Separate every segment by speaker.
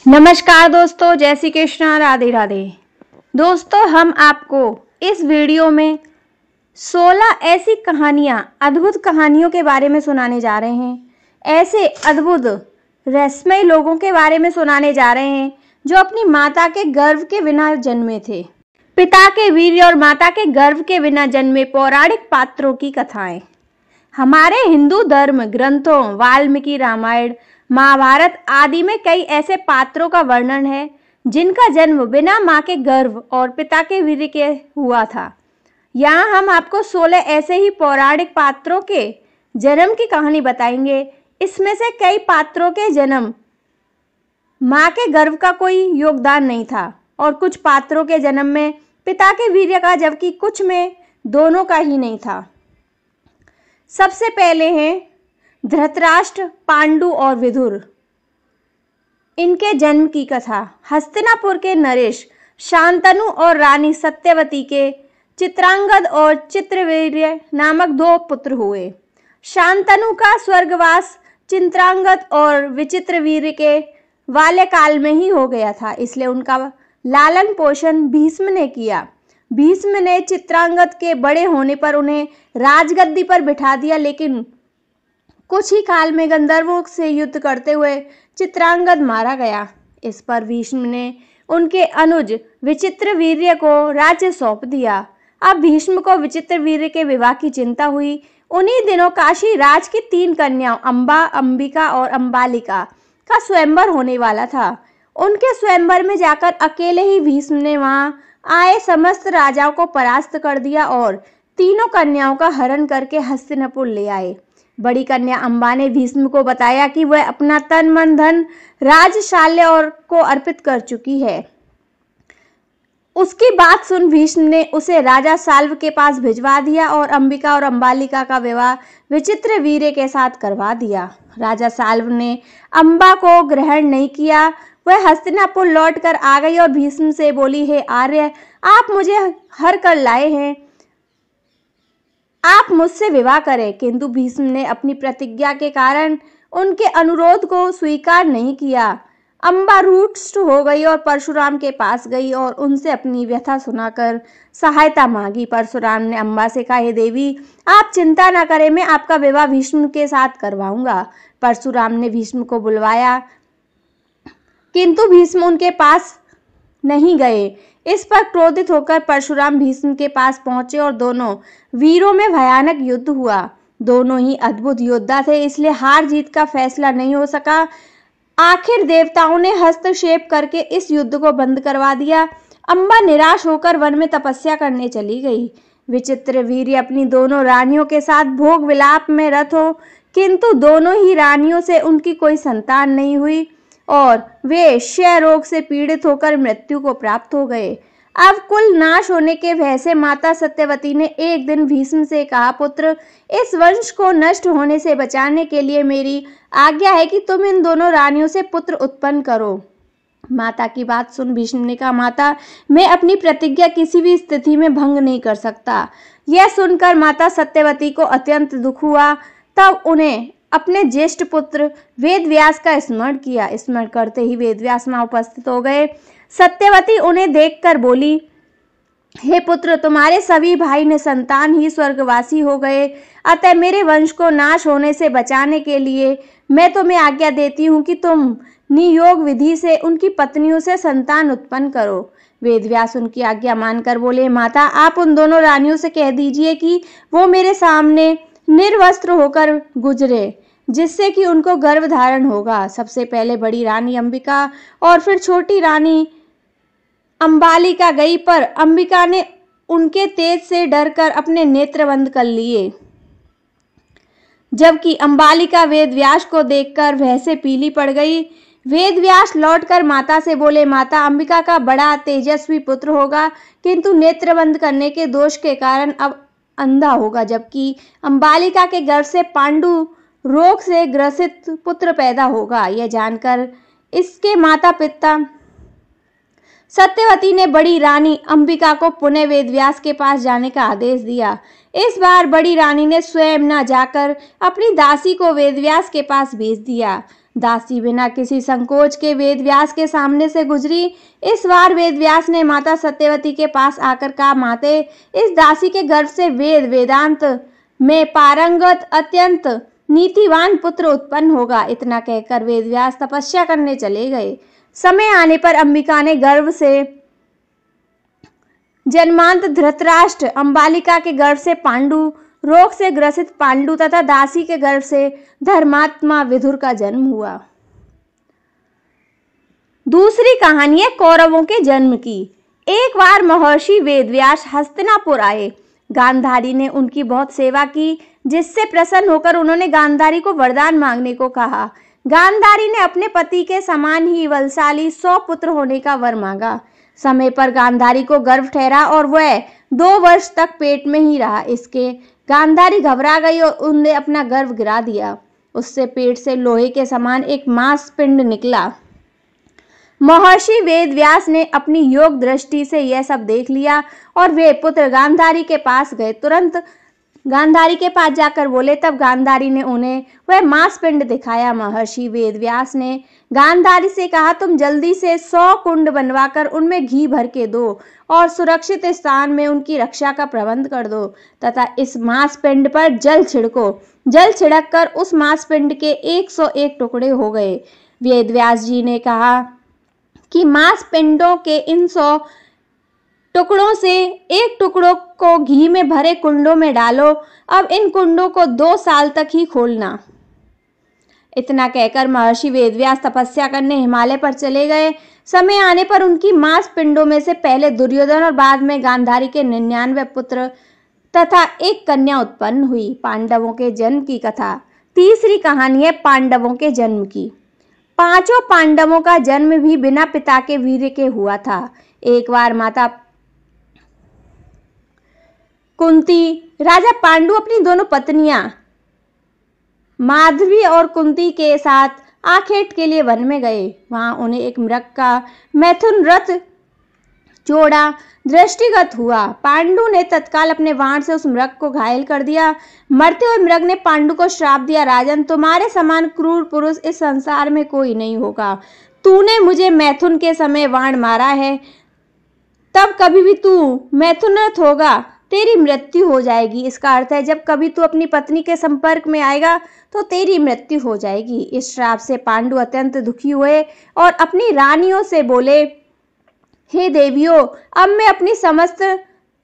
Speaker 1: नमस्कार दोस्तों, जय श्री कृष्णा, राधे राधे। दोस्तों, हम आपको इस वीडियो में 16 ऐसी कहानियां, अद्भुत कहानियों के बारे में सुनाने जा रहे हैं। ऐसे अद्भुत रहस्यमय लोगों के बारे में सुनाने जा रहे हैं जो अपनी माता के गर्भ के बिना जन्मे थे। पिता के वीर्य और माता के गर्भ के बिना जन्मे पौराणिक पात्रों की कथाएं। हमारे हिंदू धर्म ग्रंथों वाल्मीकि रामायण, महाभारत आदि में कई ऐसे पात्रों का वर्णन है जिनका जन्म बिना मां के गर्भ और पिता के वीर्य के हुआ था। यहाँ हम आपको 16 ऐसे ही पौराणिक पात्रों के जन्म की कहानी बताएंगे। इसमें से कई पात्रों के जन्म मां के गर्भ का कोई योगदान नहीं था और कुछ पात्रों के जन्म में पिता के वीर्य का, जबकि कुछ में दोनों का ही नहीं था। सबसे पहले हैं धृतराष्ट्र, पांडु और विदुर। इनके जन्म की कथा। हस्तिनापुर के नरेश, शांतनु और रानी सत्यवती के चित्रांगद और चित्रवीर्य नामक 2 पुत्र हुए। शांतनु का स्वर्गवास चित्रांगद और विचित्रवीर्य के वाले काल में ही हो गया था, इसलिए उनका लालन पोषण भीष्म ने किया। भीष्म ने चित्रांगद के बड़े होने पर उन्हें राजगद्दी पर बिठा दिया, लेकिन कुछ ही काल में गंधर्वों से युद्ध करते हुए चित्रांगद मारा गया। इस पर भीष्म ने उनके अनुज विचित्रवीर्य को राज्य सौंप दिया। अब भीष्म को विचित्रवीर्य के विवाह की चिंता हुई। उन्हीं दिनों काशी राज की 3 कन्याओं अंबा, अंबिका और अंबालिका का स्वयंवर होने वाला था। उनके स्वयंवर में जाकर अकेले ही भीष्म ने वहां आए समस्त राजाओं को परास्त कर दिया और तीनों कन्याओं का हरण करके हस्तिनापुर ले आए। बड़ी कन्या अंबा ने भीष्म को बताया कि वह अपना तन मन धन राजशाल्य और को अर्पित कर चुकी है। उसकी बात सुन भीष्म ने उसे राजा साल्व के पास भिजवा दिया और अंबिका और अंबालिका का विवाह विचित्रवीर्य के साथ करवा दिया। राजा साल्व ने अंबा को ग्रहण नहीं किया। वह हस्तिनापुर लौट कर आ गई और भीष्म से बोली, हे आर्य, आप मुझे हर कर लाए हैं, आप मुझसे विवाह करें। किंतु भीष्म ने अपनी प्रतिज्ञा के कारण उनके अनुरोध को स्वीकार नहीं किया। अंबा रुष्ट हो गई और परशुराम के पास गई और उनसे अपनी व्यथा सुनाकर सहायता मांगी। परशुराम ने अंबा से कहा, हे देवी, आप चिंता न करें, मैं आपका विवाह भीष्म के साथ करवाऊंगा। परशुराम ने भीष्म को बुलवाया, किंतु भीष्म उनके पास नहीं गए। इस पर क्रोधित होकर परशुराम भीष्म के पास पहुंचे और दोनों वीरों में भयानक युद्ध हुआ। दोनों ही अद्भुत योद्धा थे, इसलिए हार जीत का फैसला नहीं हो सका। आखिर देवताओं ने हस्तक्षेप करके इस युद्ध को बंद करवा दिया। अंबा निराश होकर वन में तपस्या करने चली गई। विचित्रवीर्य अपनी दोनों रानियों के साथ भोग विलाप में रत हो, किंतु दोनों ही रानियों से उनकी कोई संतान नहीं हुई और वे क्षय रोग से पीड़ित होकर मृत्यु को प्राप्त हो गए। अब कुल नाश होने के भय से माता सत्यवती ने एक दिन भीष्म से कहा, पुत्र, इस वंश को नष्ट होने से बचाने के लिए मेरी आज्ञा है कि तुम इन दोनों रानियों से पुत्र उत्पन्न करो। माता की बात सुन भीष्म ने कहा, माता, मैं अपनी प्रतिज्ञा किसी भी स्थिति में भंग नहीं कर सकता। यह सुनकर माता सत्यवती को अत्यंत दुख हुआ। तब उन्हें अपने ज्येष्ठ पुत्र वेदव्यास का स्मरण किया। स्मरण करते ही वेदव्यास वहां उपस्थित हो गए। सत्यवती उन्हें देखकर बोली, हे पुत्र, तुम्हारे सभी भाई ने संतान ही स्वर्गवासी हो गए, अतः मेरे वंश को नाश होने से बचाने के लिए मैं तुम्हें आज्ञा देती हूँ कि तुम नियोग विधि से उनकी पत्नियों से संतान उत्पन्न करो। वेदव्यास उनकी आज्ञा मानकर बोले, माता, आप उन दोनों रानियों से कह दीजिए कि वो मेरे सामने निर्वस्त्र होकर गुजरे, जिससे कि उनको गर्भ धारण होगा। सबसे पहले बड़ी रानी अंबिका और फिर छोटी रानी अंबालिका गई, पर अंबिका ने उनके तेज से डरकर अपने नेत्र बंद कर लिए, जबकि अंबालिका वेदव्यास को देखकर भय से पीली पड़ गई। वेदव्यास लौटकर माता से बोले, माता, अंबिका का बड़ा तेजस्वी पुत्र होगा, किंतु नेत्र बंद करने के दोष के कारण अब अंधा होगा, जबकि अंबालिका के गर्भ से पांडु रोग से ग्रसित पुत्र पैदा होगा। यह जानकर इसके माता पिता सत्यवती ने बड़ी रानी अंबिका को पुनः वेदव्यास के पास जाने का आदेश दिया। इस बार बड़ी रानी ने स्वयं न जाकर अपनी दासी को वेदव्यास के पास भेज दिया। दासी बिना किसी संकोच के वेदव्यास के सामने से गुजरी। इस बार वेदव्यास ने माता सत्यवती के पास आकर कहा, माते, इस दासी के गर्भ से वेद वेदांत में पारंगत अत्यंत नीतिवान पुत्र उत्पन्न होगा। इतना कहकर वेदव्यास तपस्या करने चले गए। समय आने पर अंबिका ने गर्भ से जन्मांत धृतराष्ट्र, अंबालिका के गर्भ से पांडु, रोग से ग्रसित पांडु तथा दासी के गर्भ से धर्मात्मा विदुर का जन्म हुआ। दूसरी कहानी है कौरवों के जन्म की। एक बार महर्षि वेदव्यास हस्तिनापुर आए। गांधारी ने उनकी बहुत सेवा की, जिससे प्रसन्न होकर उन्होंने गांधारी को वरदान मांगने को कहा। गांधारी ने अपने पति के समान ही बलशाली 100 पुत्र होने का वर मांगा। समय पर गांधारी को गर्भ ठहरा और वह 2 वर्ष तक पेट में ही रहा। इसके गांधारी घबरा गई और उन्हें अपना गर्भ गिरा दिया। उससे पेट से लोहे के समान एक मांस पिंड निकला। महर्षि वेदव्यास ने अपनी योग दृष्टि से यह सब देख लिया और वे पुत्र गांधारी के पास गए। तुरंत गांधारी के पास जाकर बोले, तब गांधारी ने उन्हें वह मांस पिंड दिखाया। महर्षि वेदव्यास ने गांधारी से कहा, तुम जल्दी से 100 कुंड बनवाकर उनमें घी भर के दो और सुरक्षित स्थान में उनकी रक्षा का प्रबंध कर दो तथा इस मांस पिंड पर जल छिड़को। जल छिड़क कर उस मांस पिंड के 101 टुकड़े हो गए। वेदव्यास जी ने कहा कि मांस पिंडों के इन 100 टुकड़ों से एक टुकड़ों को घी में भरे कुंडों में डालो। अब इन कुंडों को 2 साल तक ही खोलना। इतना कहकर महर्षि वेदव्यास तपस्या करने हिमालय पर चले गए। समय आने पर उनकी मांस पिंडों में से पहले दुर्योधन और बाद में गांधारी के 99 पुत्र तथा एक कन्या उत्पन्न हुई। पांडवों के जन्म की कथा। तीसरी कहानी है पांडवों के जन्म की। 5 पांडवों का जन्म भी बिना पिता के वीर्य के हुआ था। एक बार माता कुंती, राजा पांडु अपनी दोनों पत्नियां माधवी और कुंती के साथ आखेट के लिए वन में गए। वहां उन्हें एक मृग का मैथुन रथ जोड़ा दृष्टिगत हुआ। पांडु ने तत्काल अपने बाण से उस मृग को घायल कर दिया। मरते हुए मृग ने पांडु को श्राप दिया, राजन, तुम्हारे समान क्रूर पुरुष इस संसार में कोई नहीं होगा। तूने मुझे मैथुन के समय बाण मारा है, तब कभी भी तू मैथुनरथ होगा, तेरी मृत्यु हो जाएगी। इसका अर्थ है जब कभी तू अपनी पत्नी के संपर्क में आएगा तो तेरी मृत्यु हो जाएगी। इस श्राप से पांडु अत्यंत दुखी हुए और अपनी रानियों से बोले, हे देवियों, अब मैं अपनी समस्त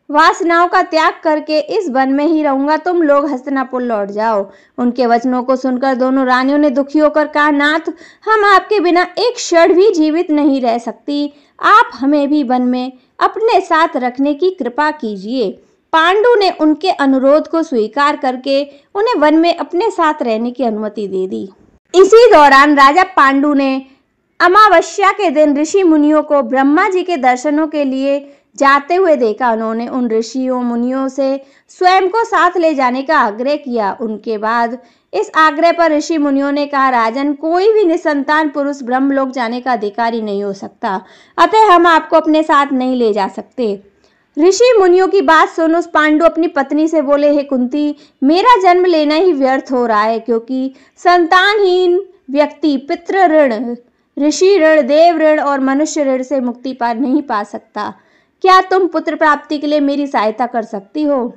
Speaker 1: वासनाओं का त्याग करके इस वन में ही रहूंगा, तुम लोग हस्तिनापुर लौट जाओ। उनके वचनों को सुनकर दोनों रानियों ने दुखी होकर कहा, नाथ, हम आपके बिना एक क्षण भी जीवित नहीं रह सकती, आप हमें भी वन में अपने साथ रखने की कृपा कीजिए। पांडु ने उनके अनुरोध को स्वीकार करके उन्हें वन में अपने साथ रहने की अनुमति दे दी। इसी दौरान राजा पांडु ने अमावस्या के दिन ऋषि मुनियों को ब्रह्मा जी के दर्शनों के लिए जाते हुए देखा। उन्होंने उन ऋषियों मुनियों से स्वयं को साथ ले जाने का आग्रह किया। उनके बाद इस आग्रह पर ऋषि मुनियों ने कहा, राजन, कोई भी निसंतान पुरुष ब्रह्मलोक जाने का अधिकारी नहीं हो सकता, अतः हम आपको अपने साथ नहीं ले जा सकते। ऋषि मुनियों की बात सुन उस पांडु अपनी पत्नी से बोले, हे कुंती, मेरा जन्म लेना ही व्यर्थ हो रहा है, क्योंकि संतानहीन व्यक्ति पितृ ऋण, ऋषि ऋण, देव ऋण और मनुष्य ऋण से मुक्ति पा नहीं पा सकता। क्या तुम पुत्र प्राप्ति के लिए मेरी सहायता कर सकती हो?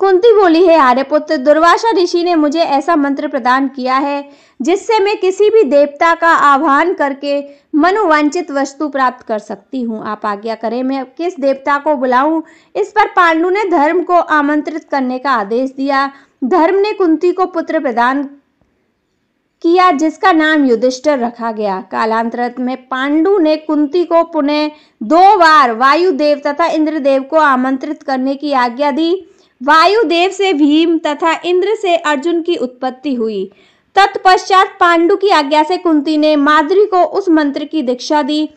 Speaker 1: कुंती बोली, हे आर्यपुत्र, दुर्वासा ऋषि ने मुझे ऐसा मंत्र प्रदान किया है जिससे मैं किसी भी देवता का आह्वान करके मनोवांछित वस्तु प्राप्त कर सकती हूँ। आप आज्ञा करें, मैं किस देवता को बुलाऊं? इस पर पांडु ने धर्म को आमंत्रित करने का आदेश दिया। धर्म ने कुंती को पुत्र प्रदान किया, जिसका नाम युधिष्ठिर रखा गया। कालांतर में पांडु ने कुंती को पुनः 2 बार वायुदेव तथा इंद्रदेव को आमंत्रित करने की आज्ञा दी। वायुदेव से भीम तथा इंद्र से अर्जुन की उत्पत्ति हुई। तत्पश्चात पांडु की आज्ञा से कुंती ने माधवी को उस मंत्र की दीक्षा दी।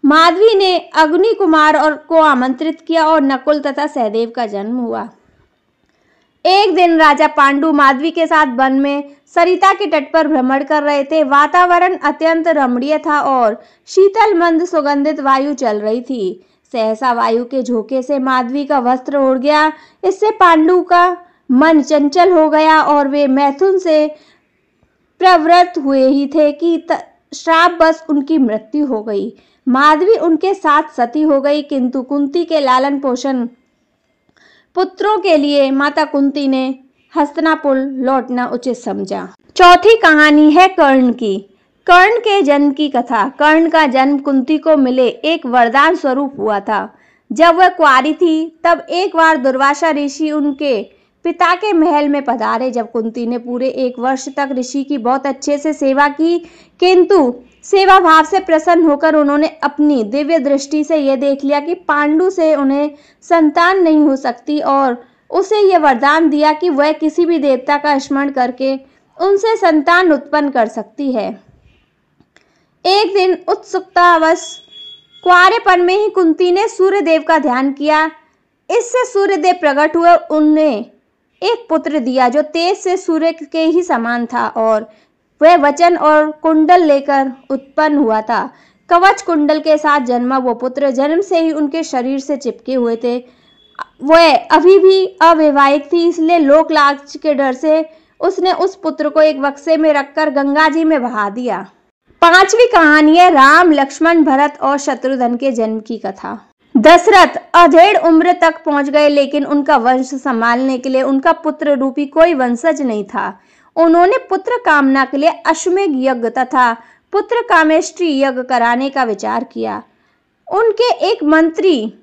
Speaker 1: माधवी ने अग्नि कुमार और को आमंत्रित किया और नकुल तथा सहदेव का जन्म हुआ। एक दिन राजा पांडु माधवी के साथ वन में सरिता के तट पर भ्रमण कर रहे थे। वातावरण अत्यंत रमणीय था और शीतल मंद सुगंधित वायु चल रही थी। सहसा वायु के झोंके से माधवी का वस्त्र उड़ गया। इससे पांडु का मन चंचल हो गया और वे मैथुन से प्रवृत्त हुए ही थे कि श्राप बस उनकी मृत्यु हो गई। माधवी उनके साथ सती हो गई, किंतु कुंती के लालन पोषण पुत्रों के लिए माता कुंती ने हस्तिनापुर लौटना उचित समझा। चौथी कहानी है कर्ण की। कर्ण के जन्म की कथा। कर्ण का जन्म कुंती को मिले एक वरदान स्वरूप हुआ था। जब वह कुंवारी थी तब एक बार दुर्वासा ऋषि उनके पिता के महल में पधारे। जब कुंती ने पूरे 1 वर्ष तक ऋषि की बहुत अच्छे से सेवा की, किंतु सेवा भाव से प्रसन्न होकर उन्होंने अपनी दिव्य दृष्टि से यह देख लिया कि पांडु से उन्हें संतान नहीं हो सकती और उसे यह वरदान दिया कि वह किसी भी देवता का स्मरण करके उनसे संतान उत्पन्न कर सकती है। एक दिन उत्सुकतावश कुंवारेपन में ही कुंती ने सूर्यदेव का ध्यान किया। इससे सूर्यदेव प्रकट हुए और उन्हें एक पुत्र दिया जो तेज से सूर्य के ही समान था और वह वचन और कुंडल लेकर उत्पन्न हुआ था। कवच कुंडल के साथ जन्मा वो पुत्र जन्म से ही उनके शरीर से चिपके हुए थे। वह अभी भी अवैवाहिक थी, इसलिए लोक लाज के डर से उसने उस पुत्र को एक बक्से में रखकर गंगा जी में बहा दिया। 5वीं कहानी है राम, लक्ष्मण, भरत और शत्रुघ्न के जन्म की कथा। दशरथ अधेड़ उम्र तक पहुंच गए, लेकिन उनका वंश संभालने के लिए उनका पुत्र रूपी कोई वंशज नहीं था। उन्होंने पुत्र कामना के लिए अश्वमेध यज्ञ तथा पुत्र कामेष्टि यज्ञ कराने का विचार किया। उनके एक मंत्री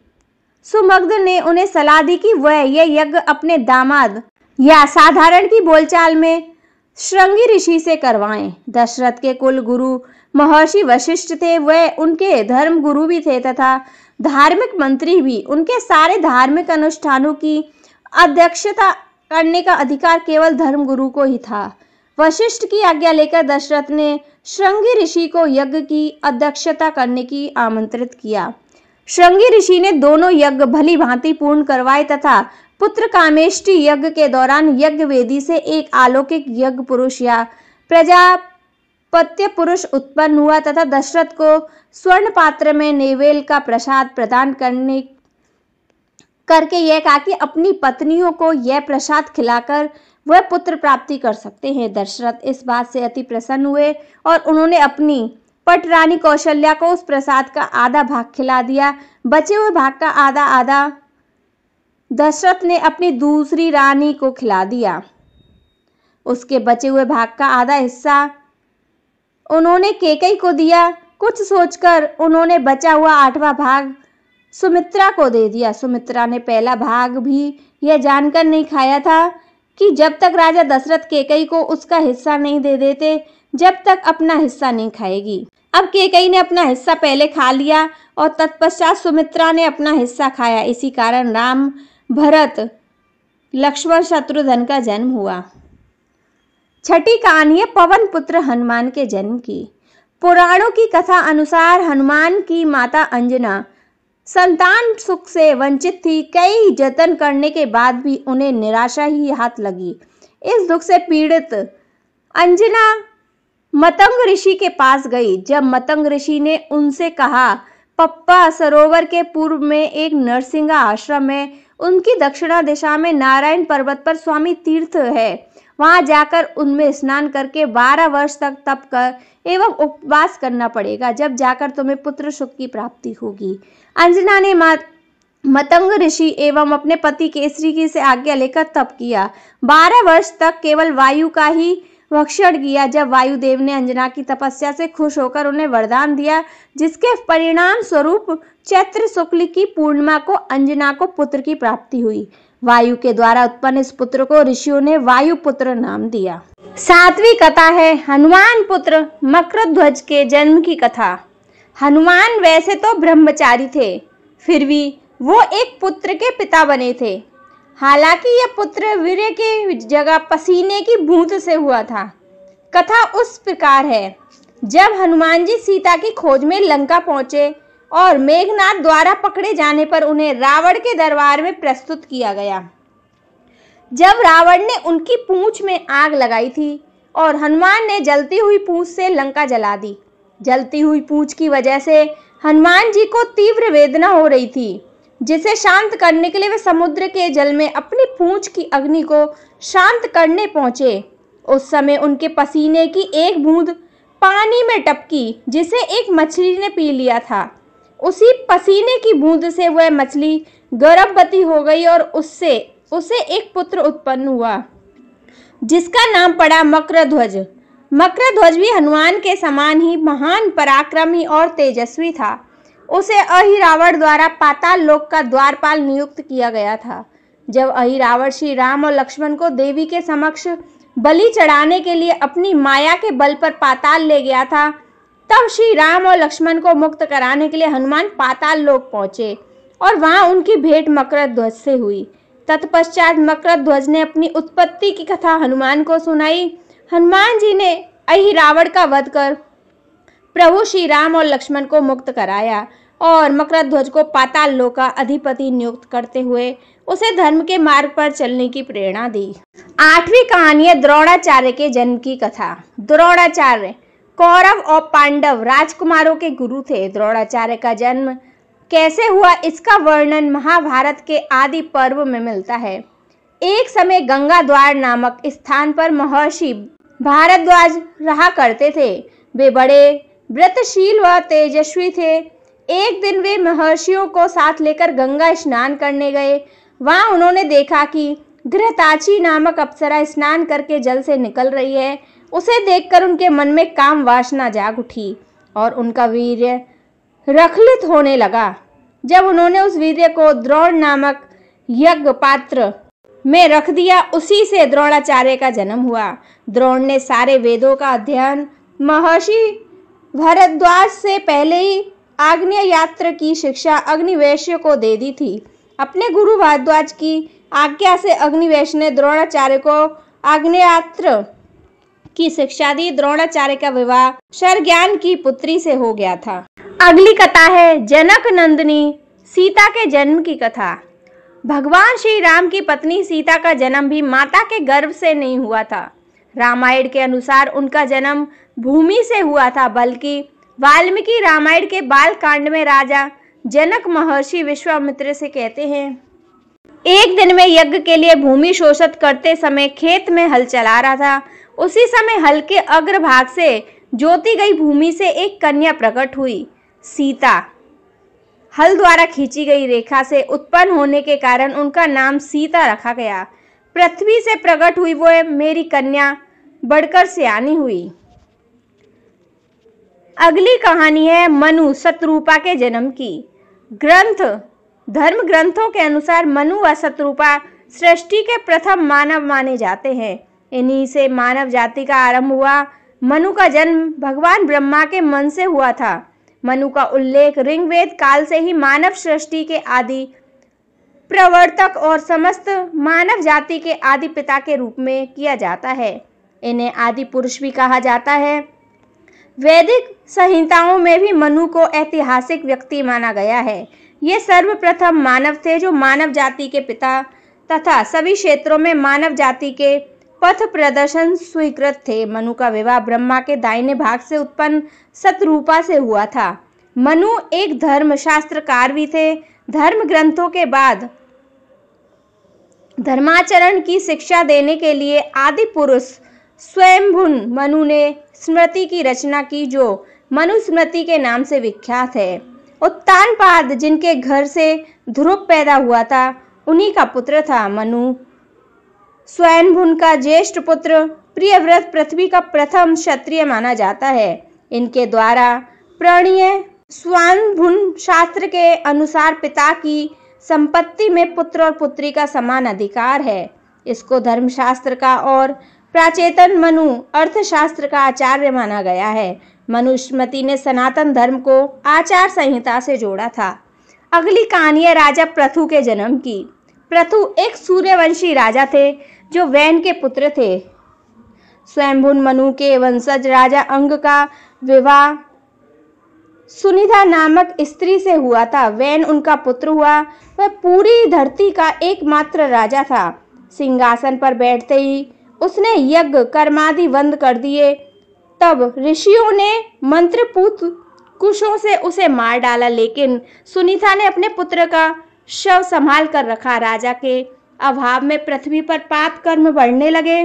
Speaker 1: सुमग्ध ने उन्हें सलाह दी कि वह यह यज्ञ अपने दामाद या साधारण की बोलचाल में श्रृंगी ऋषि से करवाएं। दशरथ के कुल गुरु महर्षि वशिष्ठ थे। वह उनके धर्म गुरु भी थे तथा धार्मिक मंत्री भी। उनके सारे धार्मिक अनुष्ठानों की अध्यक्षता करने का अधिकार केवल धर्मगुरु को ही था। वशिष्ठ की आज्ञा लेकर दशरथ ने श्रृंगी ऋषि को यज्ञ की अध्यक्षता करने की आमंत्रित किया। श्रृंगी ऋषि ने दोनों यज्ञ भली भांति पूर्ण करवाए तथा पुत्र कामेष्टि यज्ञ के दौरान यज्ञ वेदी से एक अलौकिक यज्ञ पुरुष या प्रजापत्य पुरुष उत्पन्न हुआ तथा दशरथ को स्वर्ण पात्र में नेवेल का प्रसाद प्रदान करके यह कहा कि अपनी पत्नियों को यह प्रसाद खिलाकर वह पुत्र प्राप्ति कर सकते हैं। दशरथ इस बात से अति प्रसन्न हुए और उन्होंने अपनी पटरानी कौशल्या को उस प्रसाद का आधा भाग खिला दिया। बचे हुए भाग का आधा दशरथ ने अपनी दूसरी रानी को खिला दिया। उसके बचे हुए भाग का आधा हिस्सा उन्होंने केकई को दिया। कुछ सोचकर उन्होंने बचा हुआ 8वां भाग सुमित्रा को दे दिया। सुमित्रा ने पहला भाग भी यह जानकर नहीं खाया था कि जब तक राजा दशरथ केकई को उसका हिस्सा नहीं दे देते जब तक अपना हिस्सा नहीं खाएगी। अब केकई ने अपना हिस्सा पहले खा लिया और तत्पश्चात सुमित्रा ने अपना हिस्सा खाया। इसी कारण राम, भरत, लक्ष्मण, शत्रुघ्न का जन्म हुआ। 6ठी कहानी है पवन पुत्र हनुमान के जन्म की। पुराणों की कथा अनुसार हनुमान की माता अंजना संतान सुख से वंचित थी। कई जतन करने के बाद भी उन्हें निराशा ही हाथ लगी। इस दुख से पीड़ित अंजना मतंग ऋषि के पास गई। जब मतंग ऋषि ने उनसे कहा, पप्पा, सरोवर के पूर्व में एक नरसिंगा आश्रम है। उनकी दक्षिणा दिशा में नारायण पर्वत पर स्वामी तीर्थ है। वहां जाकर उनमें स्नान करके 12 वर्ष तक तप कर एवं उपवास करना पड़ेगा, जब जाकर तुम्हें पुत्र सुख की प्राप्ति होगी। अंजना ने मतंग ऋषि एवं अपने पति केसरी की से आज्ञा लेकर तप किया। 12 वर्ष तक केवल वायु का ही भक्षण किया। जब वायुदेव ने अंजना की तपस्या से खुश होकर उन्हें वरदान दिया, जिसके परिणाम स्वरूप चैत्र शुक्ल की पूर्णिमा को अंजना को पुत्र की प्राप्ति हुई। वायु के द्वारा उत्पन्न इस पुत्र को ऋषियों ने वायुपुत्र नाम दिया। 7वीं कथा है हनुमान पुत्र मकरध्वज के जन्म की कथा। हनुमान वैसे तो ब्रह्मचारी थे, फिर भी वो एक पुत्र के पिता बने थे। हालांकि यह पुत्र वीर्य की जगह पसीने की बूंद से हुआ था। कथा उस प्रकार है, जब हनुमान जी सीता की खोज में लंका पहुंचे और मेघनाथ द्वारा पकड़े जाने पर उन्हें रावण के दरबार में प्रस्तुत किया गया। जब रावण ने उनकी पूंछ में आग लगाई थी और हनुमान ने जलती हुई पूंछ से लंका जला दी। जलती हुई पूंछ की वजह से हनुमान जी को तीव्र वेदना हो रही थी, जिसे शांत करने के लिए वे समुद्र के जल में अपनी पूंछ की अग्नि को शांत करने पहुंचे। उस समय उनके पसीने की एक बूंद पानी में टपकी, जिसे एक मछली ने पी लिया था। उसी पसीने की बूंद से वह मछली गर्भवती हो गई और उससे उसे एक पुत्र उत्पन्न हुआ, जिसका नाम पड़ा मकरध्वज। मकरध्वज भी हनुमान के समान ही महान पराक्रमी और तेजस्वी था। उसे अहिरावण द्वारा पाताल लोक का द्वारपाल नियुक्त किया गया था। जब अहिरावण श्री राम और लक्ष्मण को देवी के समक्ष बलि चढ़ाने के लिए अपनी माया के बल पर पाताल ले गया था, तब श्री राम और लक्ष्मण को मुक्त कराने के लिए हनुमान पाताल लोक पहुंचे और वहां उनकी भेंट मकरध्वज से हुई। तत्पश्चात मकरध्वज ने अपनी उत्पत्ति की कथा हनुमान को सुनाई। हनुमान जी ने अहिरावण का वध कर प्रभु श्री राम और लक्ष्मण को मुक्त कराया और मकरध्वज को पाताल लोक का अधिपति नियुक्त करते हुए उसे धर्म के मार्ग पर चलने की प्रेरणा दी। 8वीं कहानी है द्रोणाचार्य के जन्म की कथा। द्रोणाचार्य कौरव और पांडव राजकुमारों के गुरु थे। द्रोणाचार्य का जन्म कैसे हुआ, इसका वर्णन महाभारत के आदि पर्व में मिलता है। एक समय गंगा द्वार नामक स्थान पर महर्षि भारद्वाज रहा करते थे। वे बड़े व्रतशील व तेजस्वी थे। एक दिन वे महर्षियों को साथ लेकर गंगा स्नान करने गए। वहां उन्होंने देखा कि घृताची नामक अप्सरा स्नान करके जल से निकल रही है। उसे देखकर उनके मन में काम वासना जाग उठी और उनका वीर्य रखलित होने लगा। जब उन्होंने उस वीर्य को द्रोण नामक यज्ञ पात्र में रख दिया, उसी से द्रोणाचार्य का जन्म हुआ। द्रोण ने सारे वेदों का अध्ययन महर्षि भारद्वाज से पहले ही आग्नेयास्त्र की शिक्षा अग्निवेश्य को दे दी थी। अपने गुरु भारद्वाज की आज्ञा से अग्निवेश्य ने द्रोणाचार्य को आग्नेयास्त्र की शिक्षा दी। द्रोणाचार्य का विवाह शरज्ञान की पुत्री से हो गया था। अगली कथा है जनक नंदिनी सीता के जन्म की कथा। भगवान श्री राम की पत्नी सीता का जन्म भी माता के गर्भ से नहीं हुआ था। रामायण के अनुसार उनका जन्म भूमि से हुआ था, बल्कि वाल्मीकि रामायण के बाल कांड में राजा जनक महर्षि विश्वामित्र से कहते हैं, एक दिन में यज्ञ के लिए भूमि शोषित करते समय खेत में हल चला रहा था। उसी समय हल के अग्रभाग से जोती गई भूमि से एक कन्या प्रकट हुई। सीता हल द्वारा खींची गई रेखा से उत्पन्न होने के कारण उनका नाम सीता रखा गया। पृथ्वी से प्रकट हुई वो मेरी कन्या बढ़कर सयानी हुई। अगली कहानी है मनु शतरूपा के जन्म की। धर्म ग्रंथों के अनुसार मनु व शतरूपा सृष्टि के प्रथम मानव माने जाते हैं। इन्हीं से मानव जाति का आरंभ हुआ। मनु का जन्म भगवान ब्रह्मा के मन से हुआ था। मनु का उल्लेख ऋग्वेद काल से ही मानव सृष्टि के आदि प्रवर्तक और समस्त मानव जाति के आदि पिता के रूप में किया जाता है। इन्हें आदि पुरुष भी कहा जाता है। वैदिक संहिताओं में भी मनु को ऐतिहासिक व्यक्ति माना गया है। ये सर्वप्रथम मानव थे जो मानव जाति के पिता तथा सभी क्षेत्रों में मानव जाति के पथ प्रदर्शन स्वीकृत थे। मनु का विवाह ब्रह्मा के दाहिने भाग से उत्पन्न शतरूपा से हुआ था। मनु एक धर्मशास्त्रकार भी थे। धर्म ग्रंथों के बाद धर्माचरण की शिक्षा देने के लिए आदि पुरुष स्वयंभुन मनु ने स्मृति की रचना की, जो मनुस्मृति के नाम से विख्यात है। उत्तानपाद जिनके घर से ध्रुव पैदा हुआ था, उन्हीं का पुत्र था। मनु स्वयंभुन का ज्येष्ठ पुत्र प्रियव्रत पृथ्वी का प्रथम क्षत्रिय माना जाता है। इनके द्वारा प्रणीय स्वयंभुन शास्त्र के अनुसार पिता की संपत्ति में पुत्र और पुत्री का समान अधिकार है। इसको धर्मशास्त्र का और प्राचेतन मनु अर्थशास्त्र का आचार्य माना गया है। मनुस्मृति ने सनातन धर्म को आचार संहिता से जोड़ा था। अगली कहानी है राजा पृथु के जन्म की। पृथु एक सूर्यवंशी राजा थे जो वैन के पुत्र थे। स्वयंभुन मनु के वंशज राजा अंग का विवाह सुनिधा नामक स्त्री से हुआ था। वैन उनका पुत्र हुआ। वह पूरी धरती का एकमात्र राजा था। सिंहासन पर बैठते ही उसने यज्ञ कर्मादि बंद कर दिए। तब ऋषियों ने मंत्रपूत कुशों से उसे मार डाला, लेकिन सुनीता ने अपने पुत्र का शव संभाल कर रखा। राजा के अभाव में पृथ्वी पर पाप कर्म बढ़ने लगे।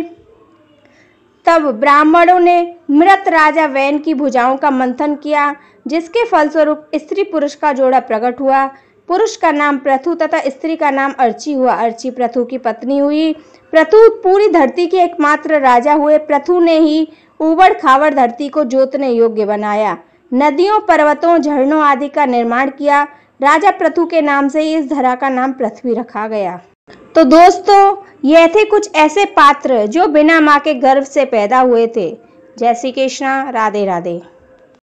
Speaker 1: तब ब्राह्मणों ने मृत राजा वैन की भुजाओं का मंथन किया, जिसके फलस्वरूप स्त्री पुरुष का जोड़ा प्रकट हुआ। पुरुष का नाम पृथु तथा स्त्री का नाम अर्ची हुआ। अर्ची पृथु की पत्नी हुई। पृथु पूरी धरती के एकमात्र राजा हुए। पृथु ने ही ऊबड़ खाबड़ धरती को जोतने योग्य बनाया, नदियों, पर्वतों, झरनों आदि का निर्माण किया। राजा पृथु के नाम से ही इस धरा का नाम पृथ्वी रखा गया। तो दोस्तों, ये थे कुछ ऐसे पात्र जो बिना मां के गर्भ से पैदा हुए थे। जय श्री कृष्णा, राधे राधे।